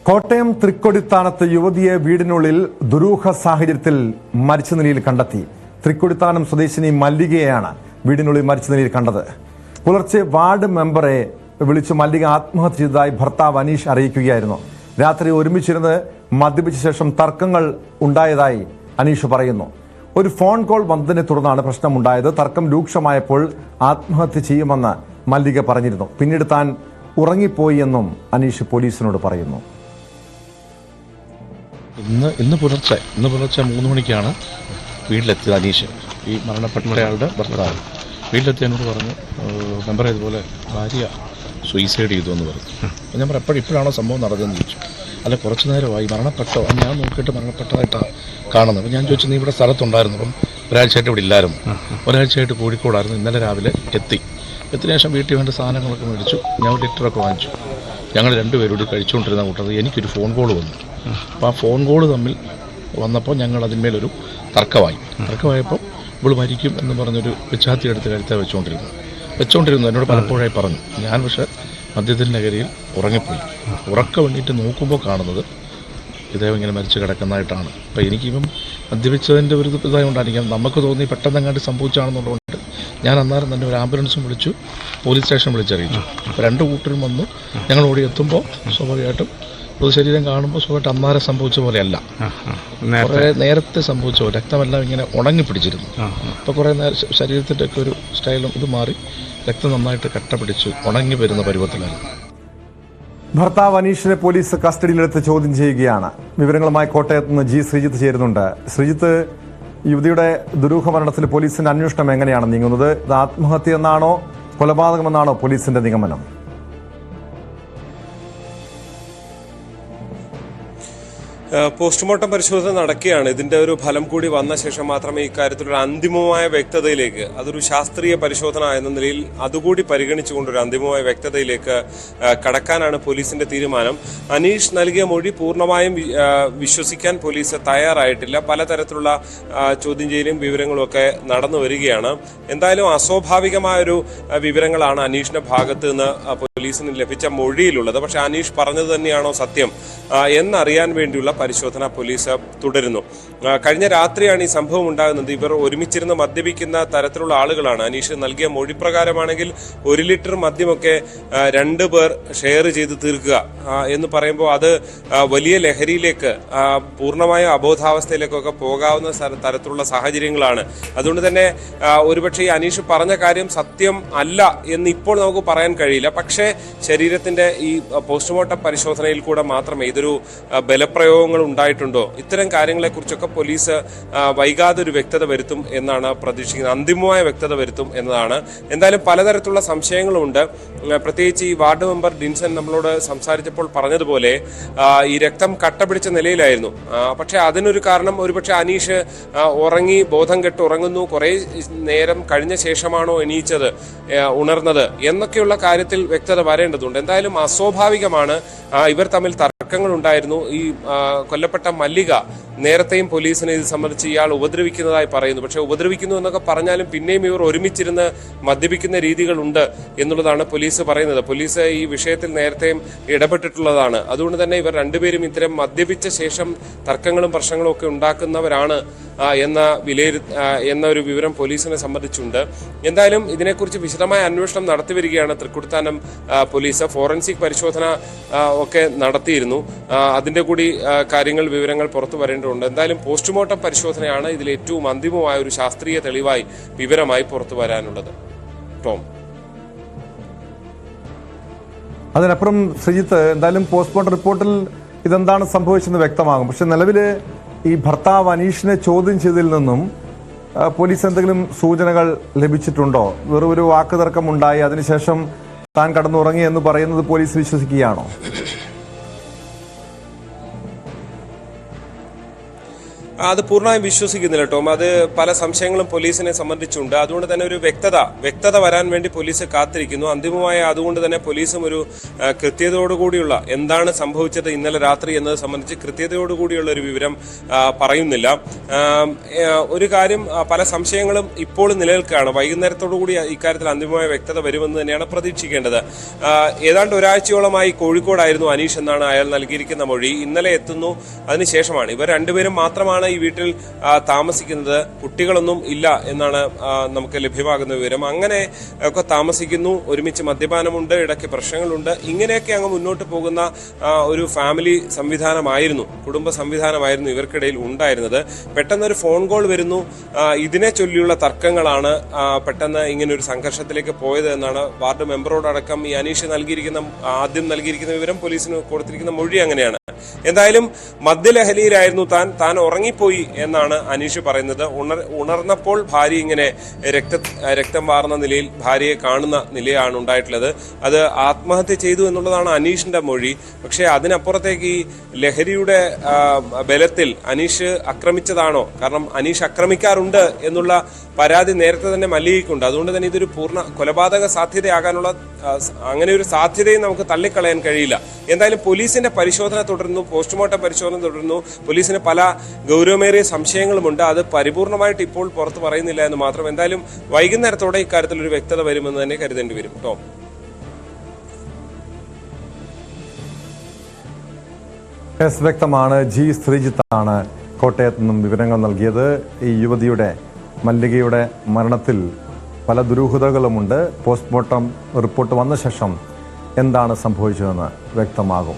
കോട്ടയം തൃക്കൊടിത്താനത്ത് യുവതിയെ വീടിനുള്ളിൽ ദുരൂഹ സാഹചര്യത്തിൽ മരിച്ച നിലയിൽ കണ്ടെത്തി. തൃക്കൊടിത്താനം സ്വദേശിനി മല്ലികയെയാണ് വീടിനുള്ളിൽ മരിച്ച നിലയിൽ കണ്ടത്. പുലർച്ചെ വാർഡ് മെമ്പറെ വിളിച്ച് മല്ലിക ആത്മഹത്യ ചെയ്തതായി ഭർത്താവ് അനീഷ് അറിയിക്കുകയായിരുന്നു. രാത്രി ഒരുമിച്ചിരുന്ന് മദ്യപിച്ച ശേഷം തർക്കങ്ങൾ ഉണ്ടായതായി അനീഷ് പറയുന്നു. ഒരു ഫോൺ കോൾ വന്നതിനെ തുടർന്നാണ് പ്രശ്നമുണ്ടായത്. തർക്കം രൂക്ഷമായപ്പോൾ ആത്മഹത്യ ചെയ്യുമെന്ന് മല്ലിക പറഞ്ഞിരുന്നു. പിന്നീട് താൻ ഉറങ്ങിപ്പോയി എന്നും അനീഷ് പോലീസിനോട് പറയുന്നു. ഇന്ന് പുലർച്ചെ 3 മണിക്കാണ് വീട്ടിലെത്തിയത് അനീഷ്, ഈ മരണപ്പെട്ടയാളുടെ ഭർത്താവ്. വീട്ടിലെത്തി എന്നോട് പറഞ്ഞു, മെമ്പർ ഇതുപോലെ ഭാര്യ സൂയിസൈഡ് ചെയ്തു എന്ന് പറഞ്ഞു. ഞാൻ പറഞ്ഞു, ഇപ്പോഴാണോ സംഭവം നടന്നതെന്ന് ചോദിച്ചു. അല്ല, കുറച്ച് നേരമായി. മരണപ്പെട്ടോ? ഞാൻ നോക്കിയിട്ട് മരണപ്പെട്ടതായിട്ടാണ് കാണുന്നത്. അപ്പം ഞാൻ ചോദിച്ചു, നീ ഇവിടെ സ്ഥലത്തുണ്ടായിരുന്നു? അപ്പം ഒരാഴ്ചയായിട്ട് ഇവിടെ ഇല്ലായിരുന്നു. ഒരാഴ്ചയായിട്ട് കോഴിക്കോടായിരുന്നു. ഇന്നലെ രാവിലെ എത്തിയ ശേഷം വീട്ടിൽ വേണ്ട സാധനങ്ങളൊക്കെ മേടിച്ചു. ഞാൻ ഒരു ലിറ്ററൊക്കെ വാങ്ങിച്ചു. ഞങ്ങൾ രണ്ടുപേരോട് കഴിച്ചുകൊണ്ടിരുന്ന കൂട്ടത് എനിക്കൊരു ഫോൺ കോൾ വന്നു. അപ്പോൾ ആ ഫോൺ കോൾ തമ്മിൽ വന്നപ്പോൾ ഞങ്ങൾ അതിന്മേലൊരു തർക്കമായപ്പോൾ ഇവള് മരിക്കും എന്ന് പറഞ്ഞൊരു പിച്ചാത്തി എടുത്ത് കഴുത്തെ വെച്ചുകൊണ്ടിരുന്നു എന്നോട് പലപ്പോഴായി പറഞ്ഞു. ഞാൻ പക്ഷേ മദ്യത്തിൻ്റെ നഗരിയിൽ ഉറങ്ങിപ്പോയി. ഉറക്കം വേണ്ടിയിട്ട് നോക്കുമ്പോൾ കാണുന്നത് ഇദ്ദേഹം ഇങ്ങനെ മരിച്ചു കിടക്കുന്നതായിട്ടാണ്. അപ്പോൾ എനിക്കിപ്പം മദ്യപിച്ചതിൻ്റെ ഒരു ഇതായതുകൊണ്ടായിരിക്കാം നമുക്ക് തോന്നി പെട്ടെന്ന് അങ്ങോട്ട് സംഭവിച്ചാണെന്നുള്ളതുകൊണ്ട് ഞാൻ അന്നേരം തന്നെ ഒരു ആംബുലൻസും വിളിച്ചു, പോലീസ് സ്റ്റേഷൻ വിളിച്ചറിയിച്ചു. അപ്പോൾ 2 കൂട്ടരും വന്നു. ഞങ്ങൾ ഓടി എത്തുമ്പോൾ സ്വാഭാവികമായിട്ടും ശരീരം കാണുമ്പോൾ സ്വാഭാവികമായിട്ട് അന്നേരം സംഭവിച്ച പോലെയല്ല, കുറേ നേരത്തെ സംഭവിച്ച പോലെ രക്തമെല്ലാം ഇങ്ങനെ ഉണങ്ങി പിടിച്ചിരുന്നു. അപ്പോൾ കുറേ നേരം ശരീരത്തിൻ്റെ ഒക്കെ ഒരു സ്റ്റൈലും ഇത് മാറി രക്തം നന്നായിട്ട് കട്ട പിടിച്ചു ഉണങ്ങി വരുന്ന പരുവത്തിലായിരുന്നു. ഭർത്താവ് അനീഷിനെ പോലീസ് കസ്റ്റഡിയിലെടുത്ത് ചോദ്യം ചെയ്യുകയാണ്. വിവരങ്ങളുമായി കോട്ടയത്ത് നിന്ന് ജി ശ്രീജിത്ത് ചേരുന്നുണ്ട്. ശ്രീജിത്ത്, യുവതിയുടെ ദുരൂഹ മരണത്തിൽ പോലീസിന്റെ അന്വേഷണം എങ്ങനെയാണ് നീങ്ങുന്നത്? ഇത് ആത്മഹത്യ എന്നാണോ കൊലപാതകമെന്നാണോ പോലീസിന്റെ നിഗമനം? പോസ്റ്റ്മോർട്ടം പരിശോധന നടക്കുകയാണ്. ഇതിന്റെ ഒരു ഫലം കൂടി വന്ന ശേഷം മാത്രമേ ഇക്കാര്യത്തിലൊരു അന്തിമമായ വ്യക്തതയിലേക്ക്, അതൊരു ശാസ്ത്രീയ പരിശോധന എന്ന നിലയിൽ അതുകൂടി പരിഗണിച്ചുകൊണ്ടൊരു അന്തിമമായ വ്യക്തതയിലേക്ക് കടക്കാനാണ് പോലീസിന്റെ തീരുമാനം. അനീഷ് നൽകിയ മൊഴി പൂർണ്ണമായും വിശ്വസിക്കാൻ പോലീസ് തയ്യാറായിട്ടില്ല. പലതരത്തിലുള്ള ചോദ്യം ചെയ്യലും വിവരങ്ങളും ഒക്കെ നടന്നു വരികയാണ്. എന്തായാലും അസ്വാഭാവികമായൊരു വിവരങ്ങളാണ് അനീഷിന്റെ ഭാഗത്ത് നിന്ന് പോലീസിന് ലഭിച്ച മൊഴിയിലുള്ളത്. പക്ഷെ അനീഷ് പറഞ്ഞത് തന്നെയാണോ സത്യം എന്നറിയാൻ വേണ്ടിയുള്ള പരിശോധന പോലീസ് തുടരുന്നു. കഴിഞ്ഞ രാത്രിയാണ് ഈ സംഭവം ഉണ്ടാകുന്നത്. ഇവർ ഒരുമിച്ചിരുന്ന് മദ്യപിക്കുന്ന തരത്തിലുള്ള ആളുകളാണ്. അനീഷ് നൽകിയ മൊഴി പ്രകാരമാണെങ്കിൽ 1 ലിറ്റർ മദ്യമൊക്കെ 2 പേർ ഷെയർ ചെയ്ത് തീർക്കുക എന്ന് പറയുമ്പോൾ അത് വലിയ ലഹരിയിലേക്ക്, പൂർണ്ണമായ അബോധാവസ്ഥയിലേക്കൊക്കെ പോകാവുന്ന തരത്തിലുള്ള സാഹചര്യങ്ങളാണ്. അതുകൊണ്ട് തന്നെ ഒരുപക്ഷെ ഈ അനീഷ് പറഞ്ഞ കാര്യം സത്യം അല്ല എന്ന് ഇപ്പോൾ നമുക്ക് പറയാൻ കഴിയില്ല. പക്ഷേ ശരീരത്തിന്റെ ഈ പോസ്റ്റ്മോർട്ടം പരിശോധനയിൽ കൂടെ മാത്രമേ ഇതൊരു ബലപ്രയോഗങ്ങൾ ഉണ്ടായിട്ടുണ്ടോ, ഇത്തരം കാര്യങ്ങളെക്കുറിച്ചൊക്കെ പോലീസ് വൈകാതെ ഒരു വ്യക്തത വരുത്തും എന്നാണ് പ്രതീക്ഷിക്കുന്നത്. അന്തിമമായ വ്യക്തത വരുത്തും എന്നതാണ്. എന്തായാലും പലതരത്തിലുള്ള സംശയങ്ങളുമുണ്ട്. പ്രത്യേകിച്ച് ഈ വാർഡ് മെമ്പർ ഡിൻസൺ നമ്മളോട് സംസാരിച്ചപ്പോൾ പറഞ്ഞതുപോലെ ഈ രക്തം കട്ട പിടിച്ച നിലയിലായിരുന്നു. പക്ഷെ അതിനൊരു കാരണം ഒരുപക്ഷെ അനീഷ് ഉറങ്ങി, ബോധം കെട്ട് ഉറങ്ങുന്നു, കുറെ നേരം കഴിഞ്ഞ ശേഷമാണോ എണീച്ചത്, ഉണർന്നത് എന്നൊക്കെയുള്ള കാര്യത്തിൽ വ്യക്തത വരേണ്ടതുണ്ട്. എന്തായാലും അസ്വാഭാവികമാണ്. ഇവർ തമ്മിൽ തർക്കങ്ങൾ ഉണ്ടായിരുന്നു. ഈ കൊല്ലപ്പെട്ട മല്ലിക നേരത്തെയും പോലീസിനെ ഇത് സംബന്ധിച്ച് ഇയാൾ ഉപദ്രവിക്കുന്നതായി പറയുന്നു. പക്ഷെ ഉപദ്രവിക്കുന്നു എന്നൊക്കെ പറഞ്ഞാലും പിന്നെയും ഇവർ ഒരുമിച്ചിരുന്ന് മദ്യപിക്കുന്ന രീതികളുണ്ട് എന്നുള്ളതാണ് പോലീസ് പറയുന്നത്. പോലീസ് ഈ വിഷയത്തിൽ നേരത്തെയും ഇടപെട്ടിട്ടുള്ളതാണ്. അതുകൊണ്ട് തന്നെ ഇവർ രണ്ടുപേരും ഇത്തരം മദ്യപിച്ച ശേഷം തർക്കങ്ങളും പ്രശ്നങ്ങളും ഒക്കെ ഉണ്ടാക്കുന്നവരാണ് എന്ന ഒരു വിവരം പോലീസിനെ സംബന്ധിച്ചുണ്ട്. എന്തായാലും ഇതിനെക്കുറിച്ച് വിശദമായ അന്വേഷണം നടത്തിവരികയാണ് തൃക്കൊടിത്താനം പോലീസ്. ഫോറൻസിക് പരിശോധന ഒക്കെ നടത്തിയിരുന്നു. അതിന്റെ കൂടി കാര്യങ്ങൾ, വിവരങ്ങൾ പുറത്തു വരേണ്ടതുണ്ട്. എന്തായാലും പോസ്റ്റ്മോർട്ടം പരിശോധനയാണ് ഇതിൽ ഏറ്റവും അന്തിമമായ ഒരു ശാസ്ത്രീയ തെളിവായി, വിവരമായി പുറത്തു വരാനുള്ളത്. ടോം, അതിനപ്പുറം ശ്രീജിത്ത്, എന്തായാലും പോസ്റ്റ്മോർട്ടം റിപ്പോർട്ടിൽ ഇതെന്താണ് സംഭവിച്ചെന്ന് വ്യക്തമാകും. പക്ഷെ നിലവിൽ ഈ ഭർത്താവ് അനീഷിനെ ചോദ്യം ചെയ്തതിൽ നിന്നും പോലീസ് എന്തെങ്കിലും സൂചനകൾ ലഭിച്ചിട്ടുണ്ടോ? വെറും ഒരു വാക്കുതർക്കം ഉണ്ടായി, അതിനുശേഷം താൻ കടന്നുറങ്ങി എന്ന് പറയുന്നത് പോലീസ് വിശ്വസിക്കുകയാണോ? അത് പൂർണ്ണമായും വിശ്വസിക്കുന്നില്ല ടോം. അത് പല സംശയങ്ങളും പോലീസിനെ സംബന്ധിച്ചുണ്ട്. അതുകൊണ്ട് തന്നെ ഒരു വ്യക്തത വരാൻ വേണ്ടി പോലീസ് കാത്തിരിക്കുന്നു. അന്തിമമായ അതുകൊണ്ട് തന്നെ പോലീസും ഒരു കൃത്യതയോടുകൂടിയുള്ള എന്താണ് സംഭവിച്ചത് ഇന്നലെ രാത്രി എന്നത് സംബന്ധിച്ച് കൃത്യതയോടുകൂടിയുള്ള ഒരു വിവരം പറയുന്നില്ല. ഒരു കാര്യം, പല സംശയങ്ങളും ഇപ്പോഴും നിലനിൽക്കുകയാണ്. വൈകുന്നേരത്തോടുകൂടി ഇക്കാര്യത്തിൽ അന്തിമമായ വ്യക്തത വരുമെന്ന് തന്നെയാണ് പ്രതീക്ഷിക്കേണ്ടത്. ഏതാണ്ട് ഒരാഴ്ചയോളമായി കോഴിക്കോടായിരുന്നു അനീഷ് എന്നാണ് അയാൾ നൽകിയിരിക്കുന്ന മൊഴി. ഇന്നലെ എത്തുന്നു. അതിനുശേഷമാണ് ഇവർ രണ്ടുപേരും മാത്രമാണ് ഈ വീട്ടിൽ താമസിക്കുന്നത്. കുട്ടികളൊന്നും ഇല്ല എന്നാണ് നമുക്ക് ലഭ്യമാകുന്ന വിവരം. അങ്ങനെ ഒക്കെ താമസിക്കുന്നു. ഒരുമിച്ച് മദ്യപാനമുണ്ട്, ഇടയ്ക്ക് പ്രശ്നങ്ങളുണ്ട്. ഇങ്ങനെയൊക്കെ അങ്ങ് മുന്നോട്ട് പോകുന്ന ഒരു ഫാമിലി സംവിധാനമായിരുന്നു, കുടുംബ സംവിധാനമായിരുന്നു ഇവർക്കിടയിൽ ഉണ്ടായിരുന്നത്. പെട്ടെന്നൊരു ഫോൺ കോൾ വരുന്നു. ഇതിനെ ചൊല്ലിയുള്ള തർക്കങ്ങളാണ് പെട്ടെന്ന് ഇങ്ങനെ ഒരു സംഘർഷത്തിലേക്ക് പോയത് എന്നാണ് വാർഡ് മെമ്പറോടക്കം ഈ അനീഷ് ആദ്യം നൽകിയിരിക്കുന്ന വിവരം, പോലീസിന് കൊടുത്തിരിക്കുന്ന മൊഴി അങ്ങനെയാണ്. എന്തായാലും മദ്യലഹരിയിലായിരുന്നു താൻ ഉറങ്ങിപ്പോയി എന്നാണ് അനീഷ് പറയുന്നത്. ഉണർന്നപ്പോൾ ഭാര്യ ഇങ്ങനെ രക്തം വാർന്ന നിലയിൽ ഭാര്യയെ കാണുന്ന നിലയാണ് ഉണ്ടായിട്ടുള്ളത്. അത് ആത്മഹത്യ ചെയ്തു എന്നുള്ളതാണ് അനീഷിന്റെ മൊഴി. പക്ഷേ അതിനപ്പുറത്തേക്ക് ഈ ലഹരിയുടെ ബലത്തിൽ അനീഷ് ആക്രമിച്ചതാണോ? കാരണം അനീഷ് ആക്രമിക്കാറുണ്ട് എന്നുള്ള പരാതി നേരത്തെ തന്നെ മല്ലികയ്ക്കുണ്ട്. അതുകൊണ്ട് തന്നെ ഇതൊരു പൂർണ്ണ കൊലപാതക സാധ്യതയാകാനുള്ള അങ്ങനെ ഒരു സാധ്യതയും നമുക്ക് തള്ളിക്കളയാൻ കഴിയില്ല. എന്തായാലും പോലീസിന്റെ പരിശോധന തുടരുന്നു, പോസ്റ്റ്മോർട്ടം പരിശോധന തുടരുന്നു. പോലീസിന് പല ഗൗരവമേറിയ സംശയങ്ങളുമുണ്ട്. അത് പരിപൂർണമായിട്ട് ഇപ്പോൾ പുറത്ത് പറയുന്നില്ല എന്ന് മാത്രം. എന്തായാലും വൈകുന്നേരത്തോടെ ഇക്കാര്യത്തിൽ ഒരു വ്യക്തത വരുമെന്ന് തന്നെ കരുതേണ്ടി വരും. ടോം, വ്യക്തമാണ്. ജി ശ്രീജിത്താണ് കോട്ടയത്ത് നിന്നും വിവരങ്ങൾ നൽകിയത്. ഈ യുവതിയുടെ മല്ലികയുടെ മരണത്തിൽ പല ദുരൂഹതകളുമുണ്ട്. പോസ്റ്റ്മോർട്ടം റിപ്പോർട്ട് വന്ന ശേഷം എന്താണ് സംഭവിച്ചതെന്ന് വ്യക്തമാകും.